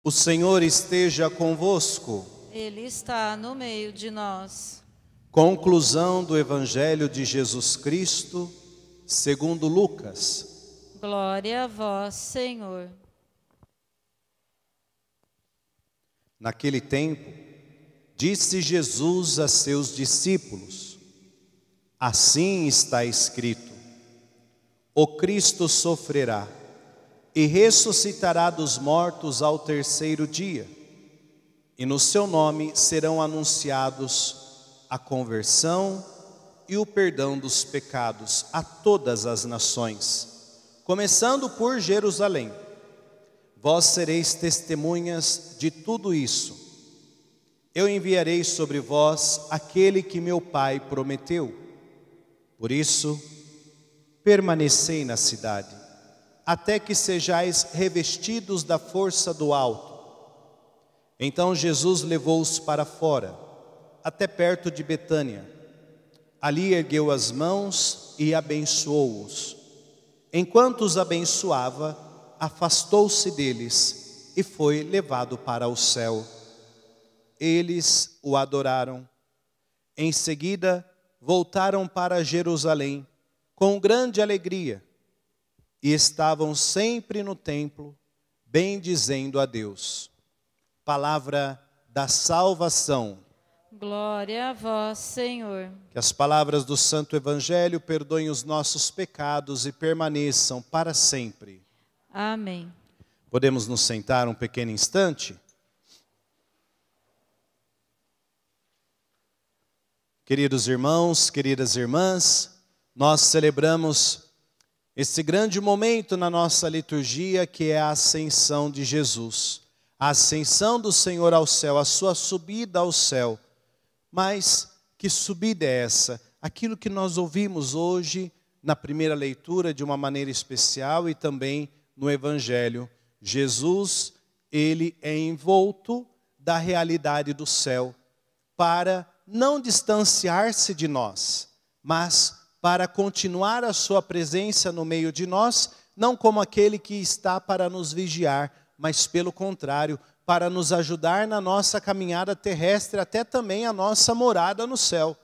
O Senhor esteja convosco. Ele está no meio de nós. Conclusão do Evangelho de Jesus Cristo, segundo Lucas. Glória a vós, Senhor. Naquele tempo, disse Jesus a seus discípulos: assim está escrito: o Cristo sofrerá e ressuscitará dos mortos ao terceiro dia, e no seu nome serão anunciados a conversão e o perdão dos pecados a todas as nações, começando por Jerusalém. Vós sereis testemunhas de tudo isso. Eu enviarei sobre vós aquele que meu Pai prometeu. Por isso, permanecei na cidade, até que sejais revestidos da força do alto. Então Jesus levou-os para fora, até perto de Betânia. Ali ergueu as mãos e abençoou-os. Enquanto os abençoava, afastou-se deles e foi levado para o céu. Eles o adoraram. Em seguida, voltaram para Jerusalém com grande alegria e estavam sempre no templo, bendizendo a Deus. Palavra da salvação. Glória a vós, Senhor. Que as palavras do Santo Evangelho perdoem os nossos pecados e permaneçam para sempre. Amém. Podemos nos sentar um pequeno instante? Queridos irmãos, queridas irmãs, nós celebramos esse grande momento na nossa liturgia, que é a ascensão de Jesus. A ascensão do Senhor ao céu, a sua subida ao céu. Mas que subida é essa? Aquilo que nós ouvimos hoje na primeira leitura de uma maneira especial e também no Evangelho. Jesus, ele é envolto da realidade do céu para não distanciar-se de nós, mas para continuar a sua presença no meio de nós, não como aquele que está para nos vigiar, mas pelo contrário, para nos ajudar na nossa caminhada terrestre, até também a nossa morada no céu.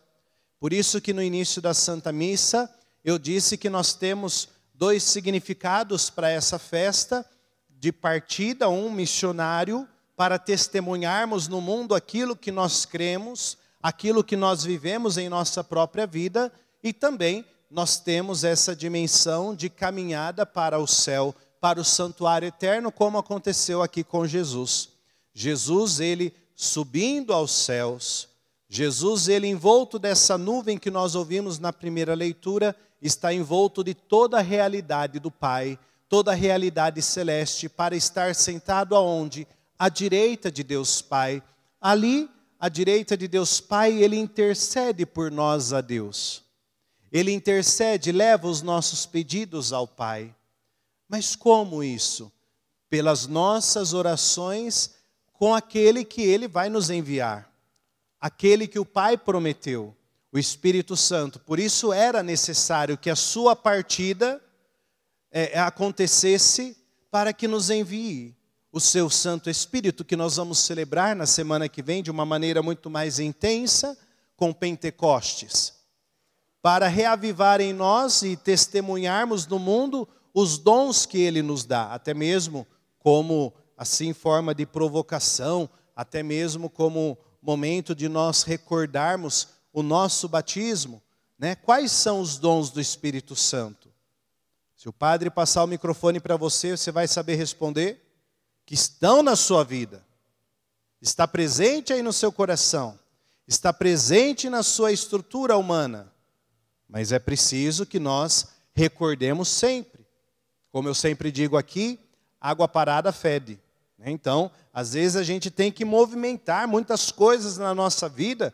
Por isso que no início da Santa Missa, eu disse que nós temos dois significados para essa festa de partida, um missionário, para testemunharmos no mundo aquilo que nós cremos, aquilo que nós vivemos em nossa própria vida, e também nós temos essa dimensão de caminhada para o céu, para o santuário eterno, como aconteceu aqui com Jesus. Jesus, ele subindo aos céus, Jesus, ele envolto dessa nuvem que nós ouvimos na primeira leitura, está envolto de toda a realidade do Pai, toda a realidade celeste, para estar sentado aonde? À direita de Deus Pai. Ali, à direita de Deus Pai, ele intercede por nós a Deus. Ele intercede, leva os nossos pedidos ao Pai. Mas como isso? Pelas nossas orações com aquele que ele vai nos enviar. Aquele que o Pai prometeu, o Espírito Santo. Por isso era necessário que a sua partida acontecesse para que nos envie o seu Santo Espírito, que nós vamos celebrar na semana que vem de uma maneira muito mais intensa, com Pentecostes. Para reavivar em nós e testemunharmos no mundo os dons que ele nos dá, até mesmo como assim forma de provocação, até mesmo como momento de nós recordarmos o nosso batismo, né? Quais são os dons do Espírito Santo? Se o padre passar o microfone para você, você vai saber responder que estão na sua vida. Está presente aí no seu coração, está presente na sua estrutura humana. Mas é preciso que nós recordemos sempre. Como eu sempre digo aqui, água parada fede. Então, às vezes a gente tem que movimentar muitas coisas na nossa vida,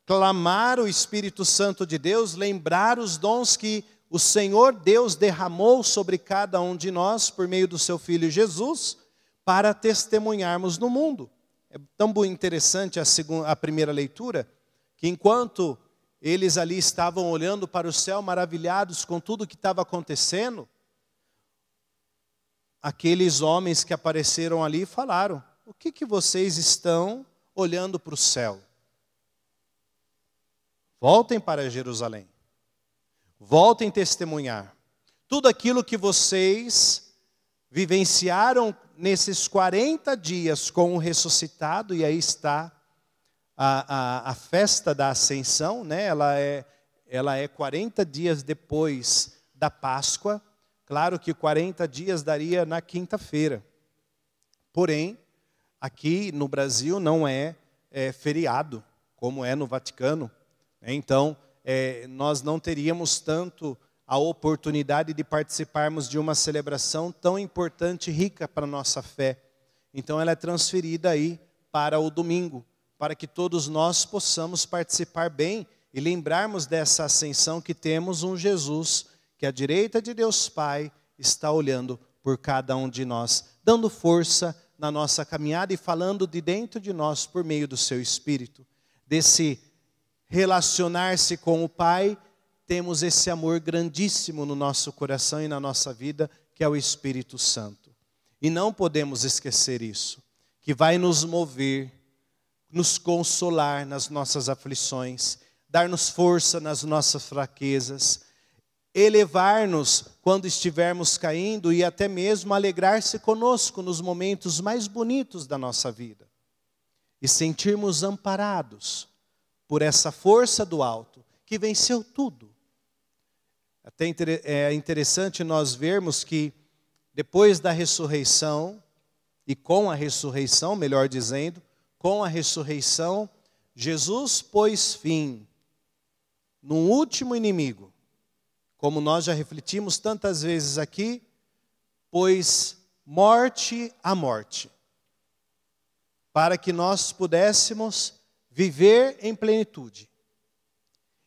clamar o Espírito Santo de Deus, lembrar os dons que o Senhor Deus derramou sobre cada um de nós por meio do seu Filho Jesus, para testemunharmos no mundo. É tão interessante a primeira leitura, que enquanto eles ali estavam olhando para o céu, maravilhados com tudo que estava acontecendo, aqueles homens que apareceram ali falaram: o que vocês estão olhando para o céu? Voltem para Jerusalém. Voltem testemunhar. Tudo aquilo que vocês vivenciaram nesses 40 dias com o ressuscitado, e aí está a festa da Ascensão, né? Ela é 40 dias depois da Páscoa. Claro que 40 dias daria na quinta-feira. Porém, aqui no Brasil não é feriado, como é no Vaticano. Então, nós não teríamos tanto a oportunidade de participarmos de uma celebração tão importante e rica para a nossa fé. Então, ela é transferida aí para o domingo, para que todos nós possamos participar bem e lembrarmos dessa ascensão, que temos um Jesus que à direita de Deus Pai está olhando por cada um de nós, dando força na nossa caminhada e falando de dentro de nós por meio do seu Espírito. Desse relacionar-se com o Pai, temos esse amor grandíssimo no nosso coração e na nossa vida, que é o Espírito Santo. E não podemos esquecer isso, que vai nos mover, nos consolar nas nossas aflições, dar-nos força nas nossas fraquezas, elevar-nos quando estivermos caindo e até mesmo alegrar-se conosco nos momentos mais bonitos da nossa vida. E sentirmos amparados por essa força do alto, que venceu tudo. Até é interessante nós vermos que depois da ressurreição, e com a ressurreição, melhor dizendo, com a ressurreição, Jesus pôs fim num último inimigo, como nós já refletimos tantas vezes aqui, pôs morte à morte, para que nós pudéssemos viver em plenitude.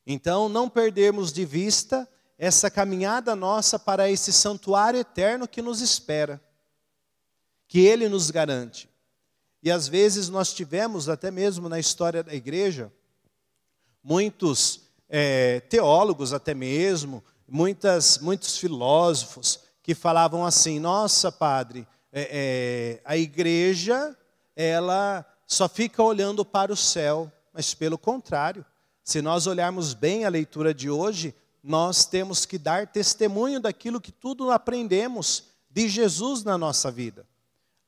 Então, não perdermos de vista essa caminhada nossa para esse santuário eterno que nos espera, que Ele nos garante. E às vezes nós tivemos, até mesmo na história da igreja, muitos teólogos até mesmo, muitos filósofos que falavam assim: nossa, padre, a igreja, ela só fica olhando para o céu. Mas pelo contrário, se nós olharmos bem a leitura de hoje, nós temos que dar testemunho daquilo que tudo aprendemos de Jesus na nossa vida.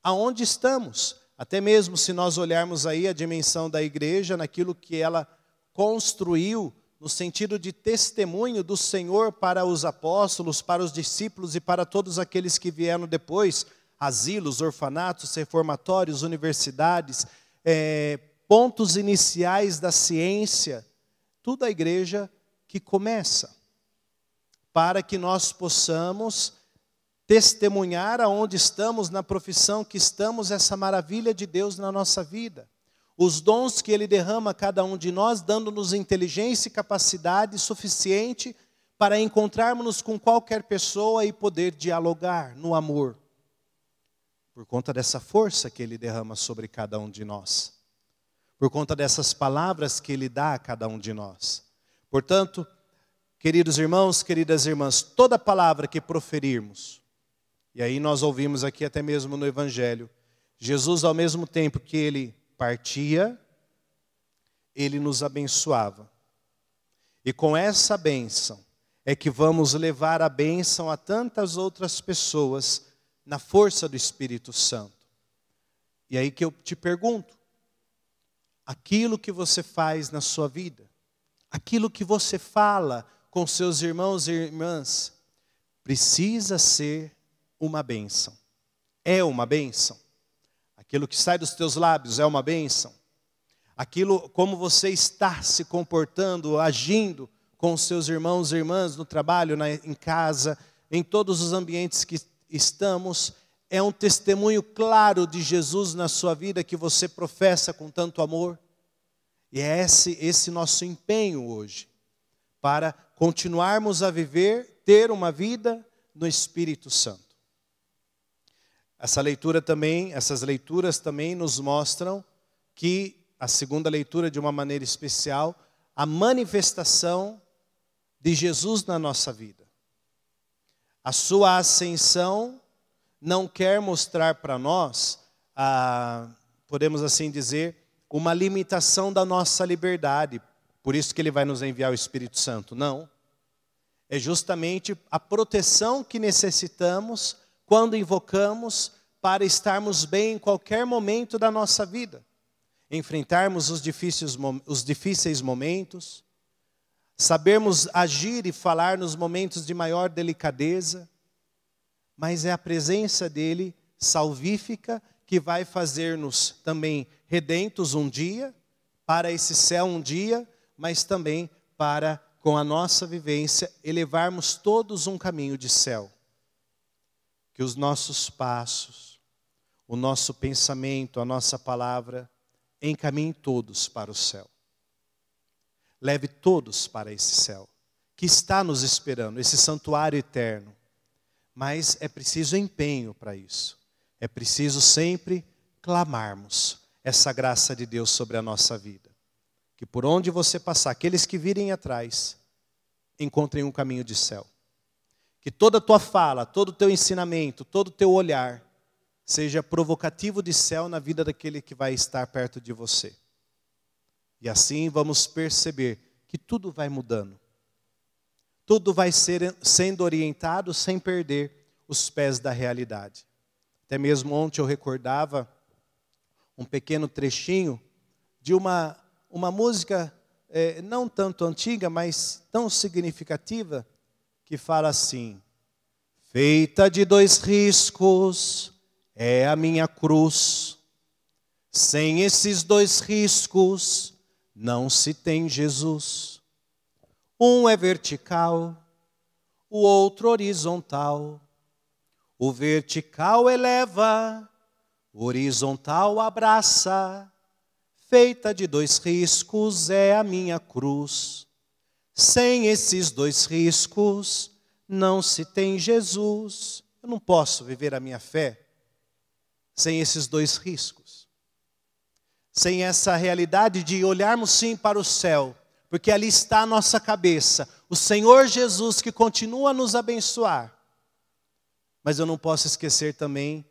Aonde estamos? Até mesmo se nós olharmos aí a dimensão da igreja, naquilo que ela construiu, no sentido de testemunho do Senhor para os apóstolos, para os discípulos e para todos aqueles que vieram depois, asilos, orfanatos, reformatórios, universidades, pontos iniciais da ciência, tudo a igreja que começa, para que nós possamos testemunhar aonde estamos, na profissão que estamos, essa maravilha de Deus na nossa vida. Os dons que Ele derrama a cada um de nós, dando-nos inteligência e capacidade suficiente para encontrarmos com qualquer pessoa e poder dialogar no amor. Por conta dessa força que Ele derrama sobre cada um de nós. Por conta dessas palavras que Ele dá a cada um de nós. Portanto, queridos irmãos, queridas irmãs, toda palavra que proferirmos, e aí nós ouvimos aqui até mesmo no Evangelho, Jesus, ao mesmo tempo que Ele partia, Ele nos abençoava. E com essa bênção é que vamos levar a bênção a tantas outras pessoas na força do Espírito Santo. E aí que eu te pergunto, aquilo que você faz na sua vida, aquilo que você fala com seus irmãos e irmãs, precisa ser uma bênção. É uma bênção. Aquilo que sai dos teus lábios é uma bênção. Aquilo, como você está se comportando, agindo com os seus irmãos e irmãs no trabalho, em casa, em todos os ambientes que estamos, é um testemunho claro de Jesus na sua vida que você professa com tanto amor. E é esse nosso empenho hoje, para continuarmos a viver, ter uma vida no Espírito Santo. Essas leituras também nos mostram que, a segunda leitura de uma maneira especial, a manifestação de Jesus na nossa vida. A sua ascensão não quer mostrar para nós podemos assim dizer, uma limitação da nossa liberdade. Por isso que ele vai nos enviar o Espírito Santo. Não. É justamente a proteção que necessitamos quando invocamos para estarmos bem em qualquer momento da nossa vida. Enfrentarmos os difíceis momentos, sabermos agir e falar nos momentos de maior delicadeza, mas é a presença dele salvífica que vai fazer-nos também redentos um dia, para esse céu um dia, mas também para, com a nossa vivência, elevarmos todos um caminho de céu. Que os nossos passos, o nosso pensamento, a nossa palavra, encaminhem todos para o céu. Leve todos para esse céu, que está nos esperando, esse santuário eterno. Mas é preciso empenho para isso. É preciso sempre clamarmos essa graça de Deus sobre a nossa vida. Que por onde você passar, aqueles que virem atrás, encontrem um caminho de céu. Que toda a tua fala, todo o teu ensinamento, todo o teu olhar, seja provocativo de céu na vida daquele que vai estar perto de você. E assim vamos perceber que tudo vai mudando. Tudo vai sendo orientado sem perder os pés da realidade. Até mesmo ontem eu recordava um pequeno trechinho de uma música não tanto antiga, mas tão significativa, que fala assim: feita de 2 riscos é a minha cruz, sem esses 2 riscos não se tem Jesus. Um é vertical, o outro horizontal. O vertical eleva, o horizontal abraça. Feita de 2 riscos é a minha cruz. Sem esses 2 riscos não se tem Jesus. Eu não posso viver a minha fé sem esses 2 riscos. Sem essa realidade de olharmos sim para o céu, porque ali está a nossa cabeça, o Senhor Jesus que continua a nos abençoar. Mas eu não posso esquecer também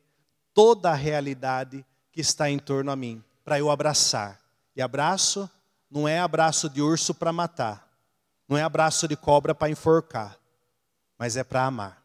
toda a realidade que está em torno a mim, para eu abraçar. E abraço não é abraço de urso para matar, não é abraço de cobra para enforcar, mas é para amar.